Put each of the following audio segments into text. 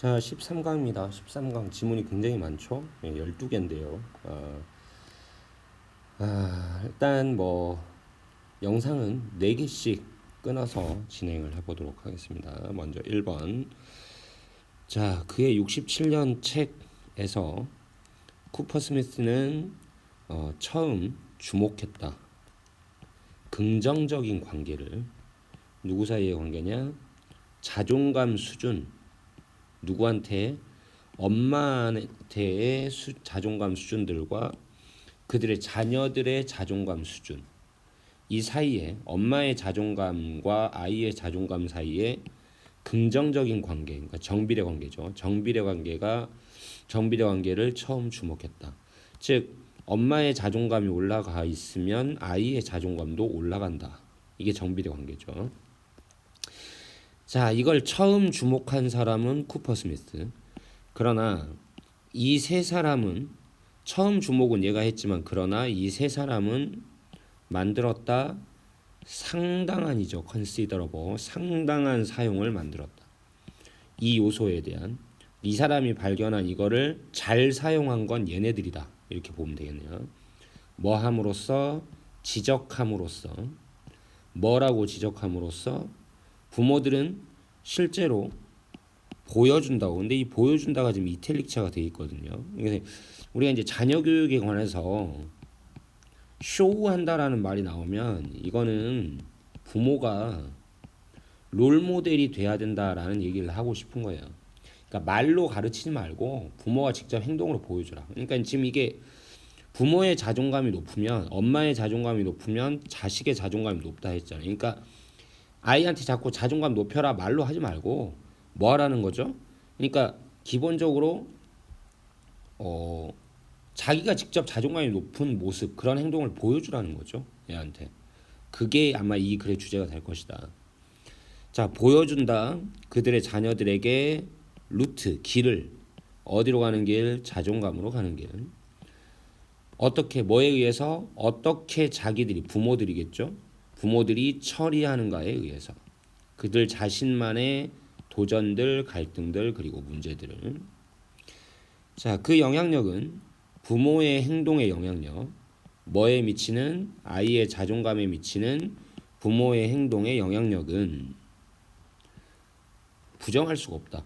자, 13강입니다. 13강 지문이 굉장히 많죠. 12개인데요. 일단 영상은 4개씩 끊어서 진행을 해보도록 하겠습니다. 먼저 1번. 자, 그의 67년 책에서 쿠퍼 스미스는 처음 주목했다. 긍정적인 관계를. 누구 사이의 관계냐? 자존감 수준. 누구한테? 엄마한테의 자존감 수준들과 그들의 자녀들의 자존감 수준, 이 사이에, 엄마의 자존감과 아이의 자존감 사이에 긍정적인 관계, 그러니까 정비례 관계죠. 정비례 관계를 처음 주목했다. 즉 엄마의 자존감이 올라가 있으면 아이의 자존감도 올라간다. 이게 정비례 관계죠. 자, 이걸 처음 주목한 사람은 쿠퍼 스미스. 그러나 이 세 사람은, 처음 주목은 얘가 했지만, 그러나 이 세 사람은 만들었다. 상당한이죠. considerable. 상당한 사용을 만들었다. 이 요소에 대한, 이 사람이 발견한 이거를 잘 사용한 건 얘네들이다. 이렇게 보면 되겠네요. 뭐 함으로써? 지적함으로써. 뭐라고 지적함으로써? 부모들은 실제로 보여준다고. 근데 이 보여준다가 지금 이탈릭체가 되어 있거든요. 그래서 우리가 이제 자녀 교육에 관해서 쇼우한다라는 말이 나오면 이거는 부모가 롤 모델이 돼야 된다라는 얘기를 하고 싶은 거예요. 그러니까 말로 가르치지 말고 부모가 직접 행동으로 보여주라. 그러니까 지금 이게 부모의 자존감이 높으면, 엄마의 자존감이 높으면 자식의 자존감이 높다 했잖아요. 그러니까 아이한테 자꾸 자존감 높여라 말로 하지 말고 뭐 하라는 거죠? 그러니까 기본적으로 자기가 직접 자존감이 높은 모습, 그런 행동을 보여주라는 거죠. 얘한테. 그게 아마 이 글의 주제가 될 것이다. 자, 보여준다. 그들의 자녀들에게 루트, 길을. 어디로 가는 길? 자존감으로 가는 길. 어떻게, 뭐에 의해서? 어떻게 자기들이, 부모들이겠죠? 부모들이 처리하는가에 의해서. 그들 자신만의 도전들, 갈등들, 그리고 문제들을. 자, 그 영향력은 부모의 행동의 영향력, 뭐에 미치는, 아이의 자존감에 미치는 부모의 행동의 영향력은 부정할 수가 없다.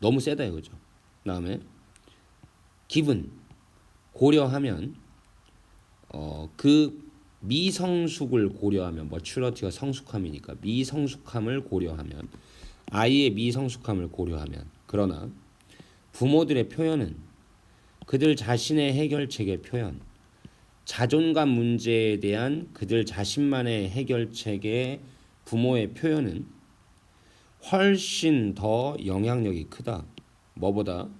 너무 세다 이거죠. 그다음에 기분, 고려하면 그 미성숙을 고려하면, 머추러티가 성숙함이니까 미성숙함을 고려하면, 아이의 미성숙함을 고려하면, 그러나 부모들의 표현은 그들 자신의 해결책의 표현, 자존감 문제에 대한 그들 자신만의 해결책의 부모의 표현은 훨씬 더 영향력이 크다. 뭐보다?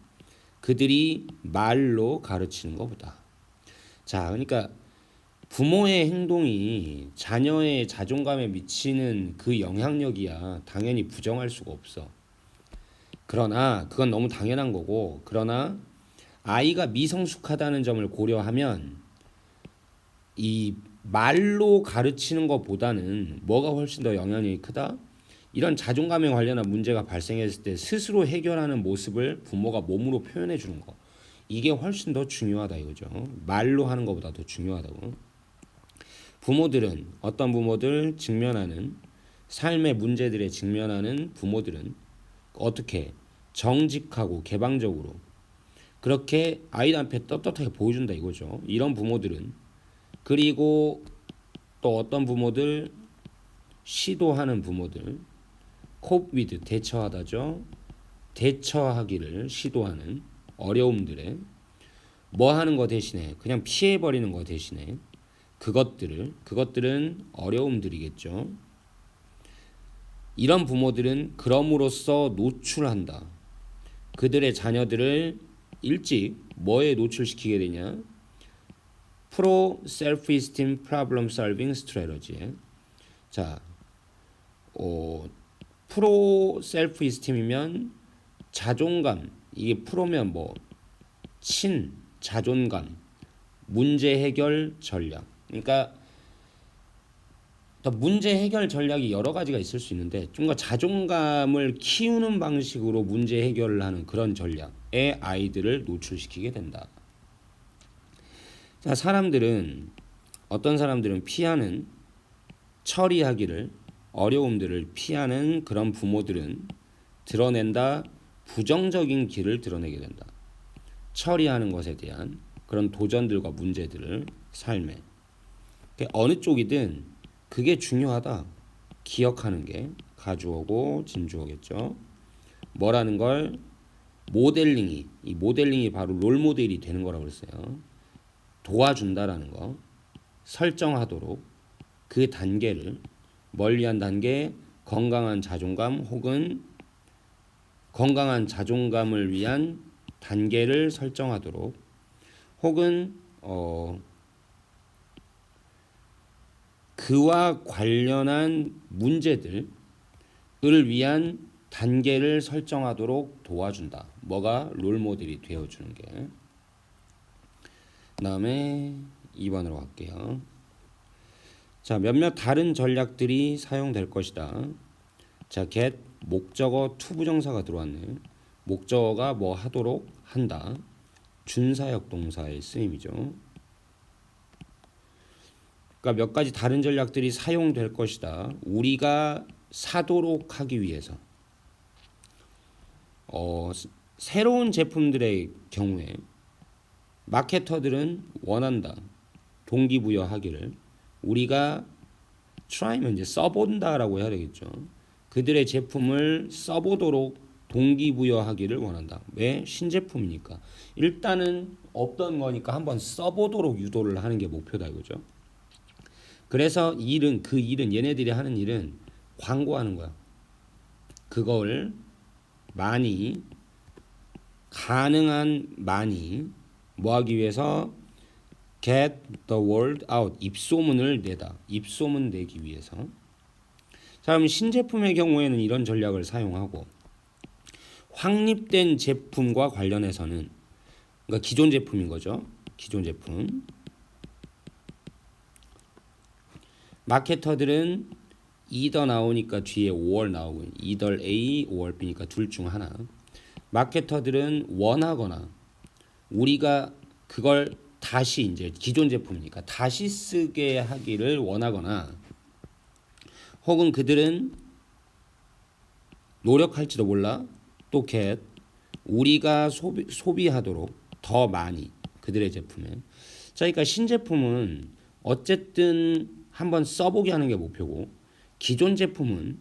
그들이 말로 가르치는 것보다. 자, 그러니까 부모의 행동이 자녀의 자존감에 미치는 그 영향력이야 당연히 부정할 수가 없어. 그러나 그건 너무 당연한 거고, 그러나 아이가 미성숙하다는 점을 고려하면 이 말로 가르치는 것보다는 뭐가 훨씬 더 영향력이 크다? 이런 자존감에 관련한 문제가 발생했을 때 스스로 해결하는 모습을 부모가 몸으로 표현해 주는 거, 이게 훨씬 더 중요하다 이거죠. 말로 하는 것보다 더 중요하다고. 부모들은, 어떤 부모들, 직면하는 삶의 문제들에 직면하는 부모들은 어떻게 정직하고 개방적으로 그렇게 아이들 앞에 떳떳하게 보여준다 이거죠. 이런 부모들은. 그리고 또 어떤 부모들, 시도하는 부모들, cope with, 대처하다죠. 대처하기를 시도하는 어려움들에 뭐 하는 거 대신에 그냥 피해버리는 거 대신에 그것들은 어려움들이겠죠. 이런 부모들은 그럼으로써 노출한다. 그들의 자녀들을 일찍 뭐에 노출시키게 되냐? 프로 셀프 이스팀 프로블럼 솔빙 스트래터지에. 자, 프로 셀프 이스팀이면 자존감, 이게 프로면 친 자존감, 문제 해결 전략. 그러니까 문제 해결 전략이 여러 가지가 있을 수 있는데 좀 더 자존감을 키우는 방식으로 문제 해결을 하는 그런 전략에 아이들을 노출시키게 된다. 자, 어떤 사람들은 피하는 처리하기를 어려움들을 피하는 그런 부모들은 드러낸다 부정적인 길을 드러내게 된다. 처리하는 것에 대한 그런 도전들과 문제들을 삶에 어느 쪽이든 그게 중요하다. 기억하는 게 가주어고 진주어겠죠. 뭐라는 걸 이 모델링이 바로 롤 모델이 되는 거라고 그랬어요. 도와준다라는 거 설정하도록 그 단계를 멀리한 단계 건강한 자존감 혹은 건강한 자존감을 위한 단계를 설정하도록 혹은 그와 관련한 문제들을 위한 단계를 설정하도록 도와준다. 뭐가 롤모델이 되어주는 게. 그 다음에 2번으로 갈게요. 자, 몇몇 다른 전략들이 사용될 것이다. 자, get 목적어 투부정사가 들어왔네. 목적어가 뭐 하도록 한다. 준사역 동사의 쓰임이죠. 그러니까 몇 가지 다른 전략들이 사용될 것이다. 우리가 사도록 하기 위해서. 새로운 제품들의 경우에 마케터들은 원한다. 동기부여하기를. 우리가 try면 이제 써본다라고 해야 되겠죠. 그들의 제품을 써보도록 동기부여하기를 원한다. 왜? 신제품이니까. 일단은 없던 거니까 한번 써보도록 유도를 하는 게 목표다 이거죠. 그래서 그 일은 얘네들이 하는 일은 광고하는 거야. 그걸 가능한 많이 뭐 하기 위해서 get the word out 입소문을 내다. 입소문 내기 위해서. 자, 그럼 신제품의 경우에는 이런 전략을 사용하고 확립된 제품과 관련해서는 그러니까 기존 제품인 거죠. 기존 제품. 마케터들은 either 나오니까 뒤에 or 나오고 either A or B니까 둘 중 하나. 마케터들은 원하거나 우리가 그걸 다시 이제 기존 제품이니까 다시 쓰게 하기를 원하거나 혹은 그들은 노력할지도 몰라 또 get 우리가 소비하도록 더 많이 그들의 제품에. 자, 그러니까 신제품은 어쨌든 한번 써보게 하는 게 목표고 기존 제품은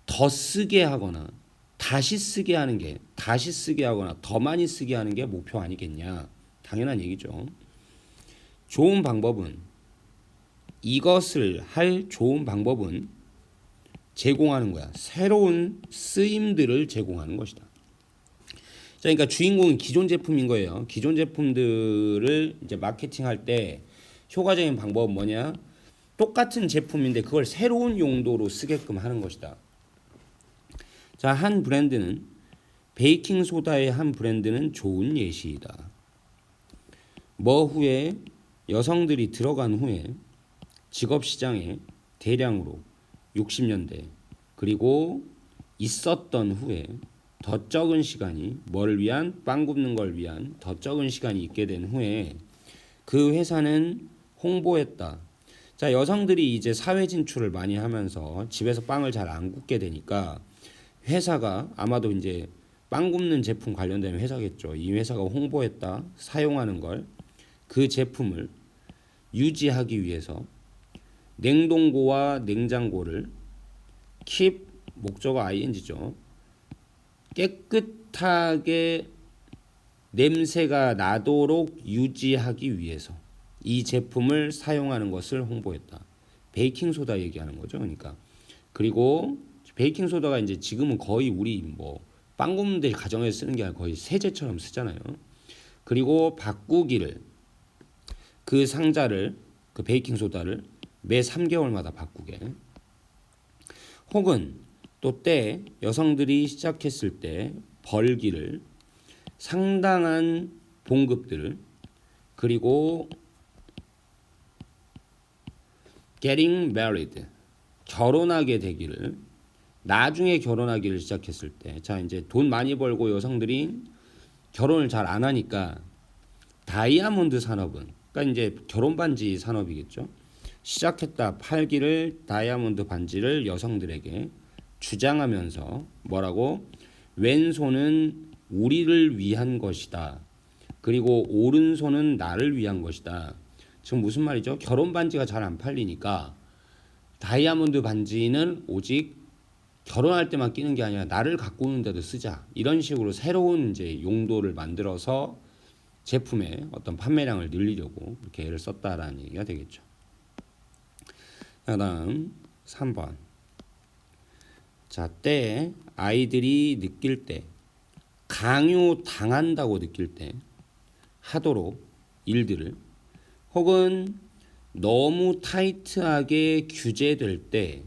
더 쓰게 하거나 다시 쓰게 하거나 더 많이 쓰게 하는 게 목표 아니겠냐. 당연한 얘기죠. 이것을 할 좋은 방법은 제공하는 거야. 새로운 쓰임들을 제공하는 것이다. 자, 그러니까 주인공은 기존 제품인 거예요. 기존 제품들을 이제 마케팅할 때 효과적인 방법은 뭐냐? 똑같은 제품인데 그걸 새로운 용도로 쓰게끔 하는 것이다. 자, 베이킹 소다의 한 브랜드는 좋은 예시이다. 후에 여성들이 들어간 후에 직업 시장에 대량으로 60년대 그리고 있었던 후에 더 적은 시간이 뭐를 위한 빵 굽는 걸 위한 더 적은 시간이 있게 된 후에 그 회사는 홍보했다. 자, 여성들이 이제 사회 진출을 많이 하면서 집에서 빵을 잘 안 굽게 되니까 회사가 아마도 이제 빵 굽는 제품 관련된 회사겠죠. 이 회사가 홍보했다. 사용하는 걸 그 제품을 유지하기 위해서 냉동고와 냉장고를 keep 목적어 ing죠. 깨끗하게 냄새가 나도록 유지하기 위해서 이 제품을 사용하는 것을 홍보했다. 베이킹 소다 얘기하는 거죠. 그러니까 그리고 베이킹 소다가 이제 지금은 거의 우리 빵 굽는 데 가정에서 쓰는 게 아니라 거의 세제처럼 쓰잖아요. 그리고 바꾸기를 그 상자를 그 베이킹 소다를 매 3개월마다 바꾸게. 혹은 또 때 여성들이 시작했을 때 벌기를 상당한 봉급들을 그리고 getting married 결혼하게 되기를, 나중에 결혼하기를 시작했을 때, 자 이제 돈 많이 벌고 여성들이 결혼을 잘 안 하니까 다이아몬드 산업은, 그러니까 이제 결혼 반지 산업이겠죠. 시작했다 팔기를 다이아몬드 반지를 여성들에게 주장하면서 뭐라고? 왼손은 우리를 위한 것이다. 그리고 오른손은 나를 위한 것이다. 지금 무슨 말이죠? 결혼 반지가 잘 안 팔리니까 다이아몬드 반지는 오직 결혼할 때만 끼는 게 아니라 나를 가꾸는 데도 쓰자. 이런 식으로 새로운 이제 용도를 만들어서 제품의 어떤 판매량을 늘리려고 이렇게 애를 썼다라는 얘기가 되겠죠. 그다음 3번. 자, 때 아이들이 느낄 때 강요당한다고 느낄 때 하도록 일들을, 혹은 너무 타이트하게 규제될 때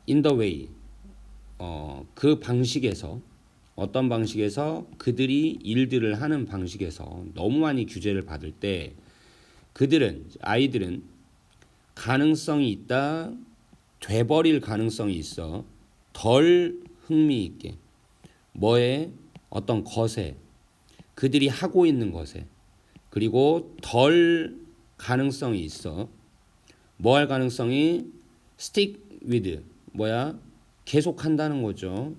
in the way, 그 방식에서, 어떤 방식에서 그들이 일들을 하는 방식에서 너무 많이 규제를 받을 때 아이들은 가능성이 있다, 돼버릴 가능성이 있어 덜 흥미있게 뭐에, 어떤 것에, 그들이 하고 있는 것에, 그리고 덜 가능성이 있어 뭐 할 가능성이, stick with, 뭐야, 계속한다는 거죠.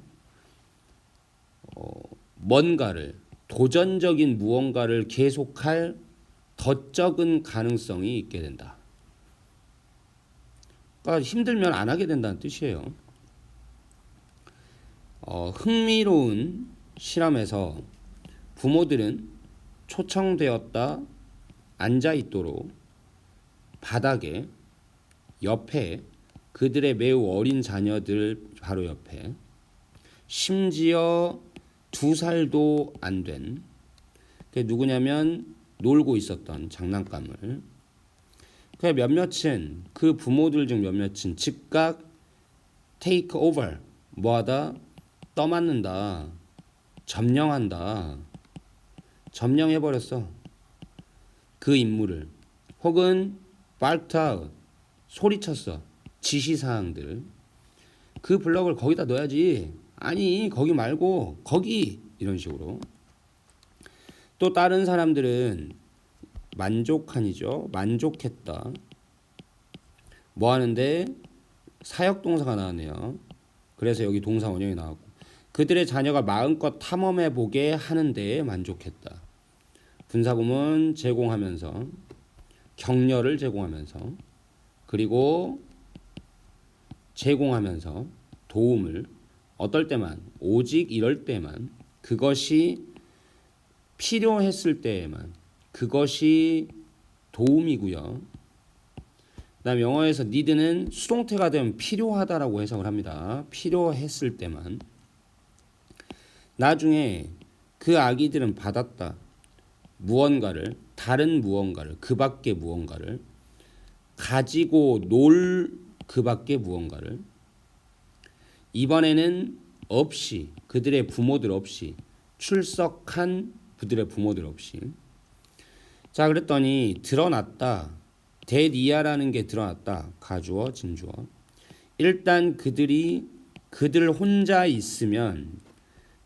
뭔가를, 도전적인 무언가를 계속할 더 적은 가능성이 있게 된다. 그러니까 힘들면 안 하게 된다는 뜻이에요. 흥미로운 실험에서 부모들은 초청되었다 앉아 있도록 바닥에 옆에 그들의 매우 어린 자녀들 바로 옆에, 심지어 2살도 안 된, 그게 누구냐면 놀고 있었던 장난감을, 그 몇몇은, 그 부모들 중 몇몇은 즉각 take over, 뭐하다, 떠맡는다, 점령한다, 점령해버렸어 그 임무를. 혹은 barked out, 소리쳤어, 지시사항들. 그 블럭을 거기다 넣어야지, 아니 거기 말고 거기, 이런 식으로. 또 다른 사람들은 만족한이죠, 만족했다. 뭐 하는데, 사역동사가 나왔네요. 그래서 여기 동사 원형이 나왔고, 그들의 자녀가 마음껏 탐험해보게 하는 데에 만족했다. 분사구문 제공하면서, 격려를 제공하면서, 그리고 제공하면서 도움을, 어떨 때만, 오직 이럴 때만, 그것이 필요했을 때에만, 그것이 도움이고요. 그다음 영어에서 need는 수동태가 되면 필요하다라고 해석을 합니다. 필요했을 때만. 나중에 그 아기들은 받았다. 무언가를, 다른 무언가를, 그 밖의 무언가를, 가지고 놀 그 밖의 무언가를. 이번에는 없이, 그들의 부모들 없이, 출석한 그들의 부모들 없이. 자, 그랬더니 드러났다. 대리아라는 게 드러났다. 가주어, 진주어. 일단 그들 혼자 있으면,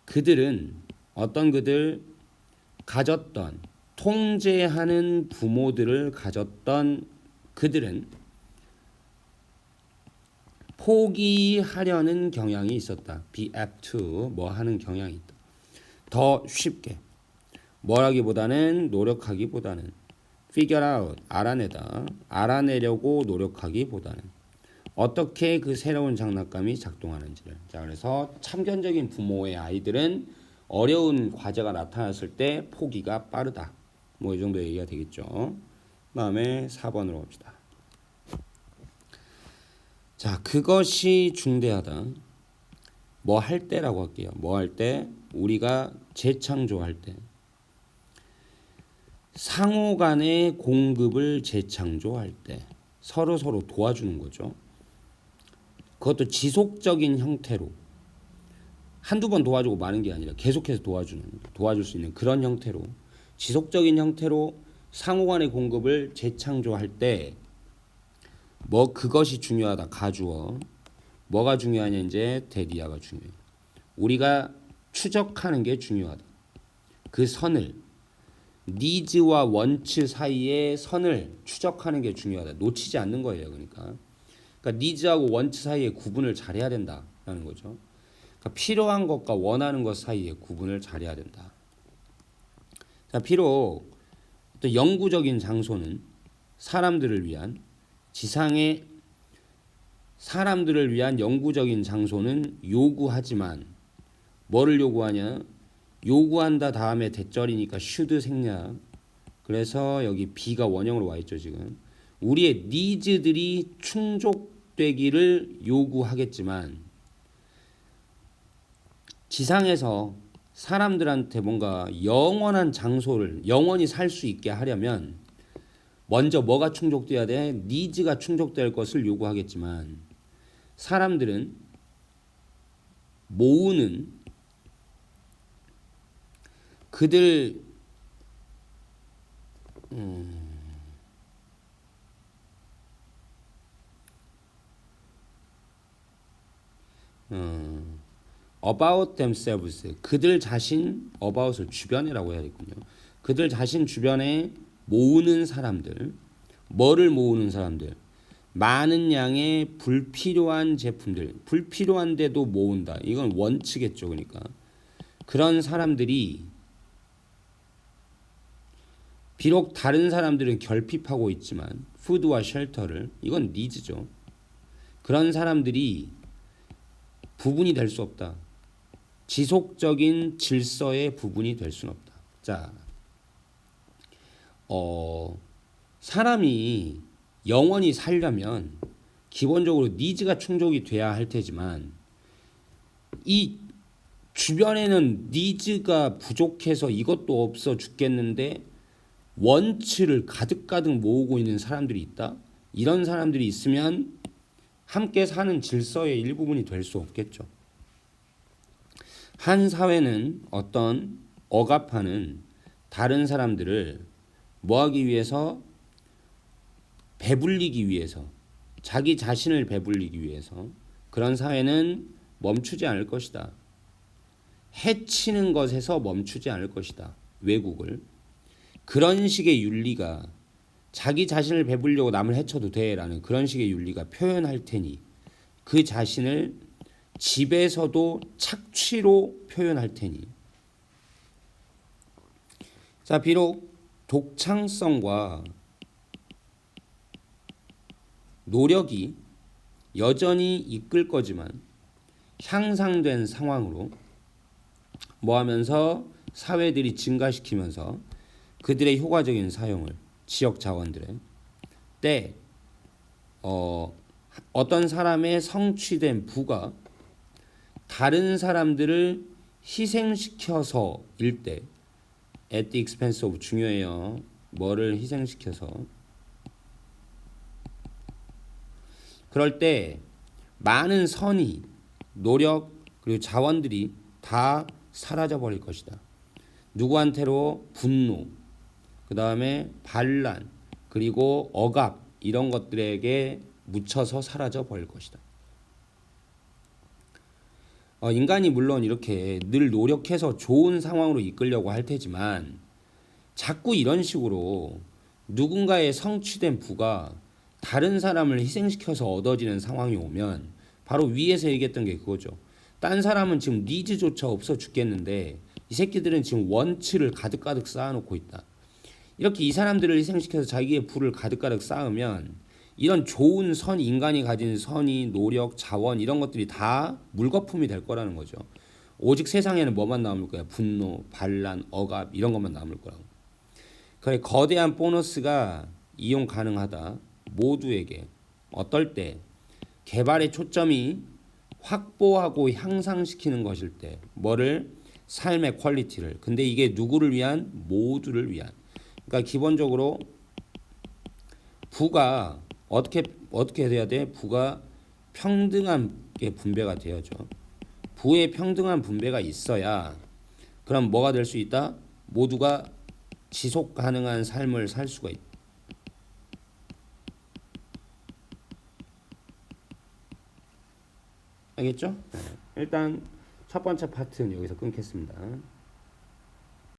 그들은, 어떤 그들, 가졌던, 통제하는 부모들을 가졌던 그들은 포기하려는 경향이 있었다. be apt to, 뭐 하는 경향이 있다. 더 쉽게, 뭐라기보다는, 노력하기보다는, figure out, 알아내다, 알아내려고 노력하기보다는 어떻게 그 새로운 장난감이 작동하는지를. 자, 그래서 참견적인 부모의 아이들은 어려운 과제가 나타났을 때 포기가 빠르다. 뭐 이 정도 얘기가 되겠죠. 다음에 4번으로 갑시다. 자, 그것이 중대하다. 뭐 할 때라고 할게요. 뭐 할 때? 우리가 재창조할 때. 상호 간의 공급을 재창조할 때. 서로 도와주는 거죠. 그것도 지속적인 형태로. 한두 번 도와주고 마는 게 아니라 계속해서 도와줄 수 있는 그런 형태로, 지속적인 형태로 상호 간의 공급을 재창조할 때 뭐 그것이 중요하다. 가주어. 뭐가 중요하냐 이제 데디아가 중요해. 우리가 추적하는 게 중요하다. 그 선을 니즈와 원츠 사이의 선을 추적하는 게 중요하다. 놓치지 않는 거예요. 그러니까 니즈하고 원츠 사이의 구분을 잘해야 된다라는 거죠. 그러니까 필요한 것과 원하는 것 사이의 구분을 잘해야 된다. 자, 비록 또 영구적인 장소는 사람들을 위한 지상의 사람들을 위한 영구적인 장소는 요구하지만 뭐를 요구하냐? 요구한다 다음에 대절이니까 should 생략. 그래서 여기 B가 원형으로 와 있죠 지금. 우리의 니즈들이 충족되기를 요구하겠지만 지상에서 사람들한테 뭔가 영원한 장소를 영원히 살 수 있게 하려면 먼저 뭐가 충족돼야 돼? 니즈가 충족될 것을 요구하겠지만 사람들은 모으는 그들 about themselves 그들 자신 about을 주변에라고 해야겠군요. 그들 자신 주변에 모으는 사람들 뭐를 모으는 사람들 많은 양의 불필요한 제품들 불필요한데도 모은다. 이건 원칙겠죠. 그러니까 그런 사람들이 비록 다른 사람들은 결핍하고 있지만 푸드와 쉘터를 이건 니즈죠. 그런 사람들이 부분이 될 수 없다. 지속적인 질서의 부분이 될 수는 없다. 자, 사람이 영원히 살려면 기본적으로 니즈가 충족이 돼야 할 테지만 이 주변에는 니즈가 부족해서 이것도 없어 죽겠는데 원치를 가득가득 모으고 있는 사람들이 있다. 이런 사람들이 있으면 함께 사는 질서의 일부분이 될 수 없겠죠. 한 사회는 어떤 억압하는 다른 사람들을 뭐하기 위해서 배불리기 위해서 자기 자신을 배불리기 위해서 그런 사회는 멈추지 않을 것이다. 해치는 것에서 멈추지 않을 것이다. 외국을. 그런 식의 윤리가 자기 자신을 배불려고 남을 해쳐도 돼라는 그런 식의 윤리가 표현할 테니 그 자신을 집에서도 착취로 표현할 테니 자 비록 독창성과 노력이 여전히 이끌 거지만 향상된 상황으로 뭐 하면서 사회들이 증가시키면서 그들의 효과적인 사용을 지역 자원들의 때 어떤 사람의 성취된 부가 다른 사람들을 희생시켜서일 때 at the expense of 중요해요. 뭐를 희생시켜서 그럴 때 많은 선의, 노력 그리고 자원들이 다 사라져 버릴 것이다. 누구한테로 분노, 그 다음에 반란, 그리고 억압 이런 것들에게 묻혀서 사라져 버릴 것이다. 인간이 물론 이렇게 늘 노력해서 좋은 상황으로 이끌려고 할 테지만 자꾸 이런 식으로 누군가의 성취된 부가 다른 사람을 희생시켜서 얻어지는 상황이 오면 바로 위에서 얘기했던 게 그거죠. 딴 사람은 지금 니즈조차 없어 죽겠는데 이 새끼들은 지금 원치를 가득가득 쌓아놓고 있다. 이렇게 이 사람들을 희생시켜서 자기의 부를 가득가득 쌓으면 이런 좋은 선 인간이 가진 선의, 노력, 자원 이런 것들이 다 물거품이 될 거라는 거죠. 오직 세상에는 뭐만 남을 거야? 분노, 반란, 억압 이런 것만 남을 거라고. 그래 거대한 보너스가 이용 가능하다. 모두에게 어떨 때 개발의 초점이 확보하고 향상시키는 것일 때 뭐를 삶의 퀄리티를 근데 이게 누구를 위한 모두를 위한 그러니까 기본적으로 부가 어떻게 돼야 돼? 부가 평등하게 분배가 되어죠. 부의 평등한 분배가 있어야 그럼 뭐가 될 수 있다? 모두가 지속 가능한 삶을 살 수가 있다. 알겠죠? 네. 일단 첫 번째 파트는 여기서 끊겠습니다.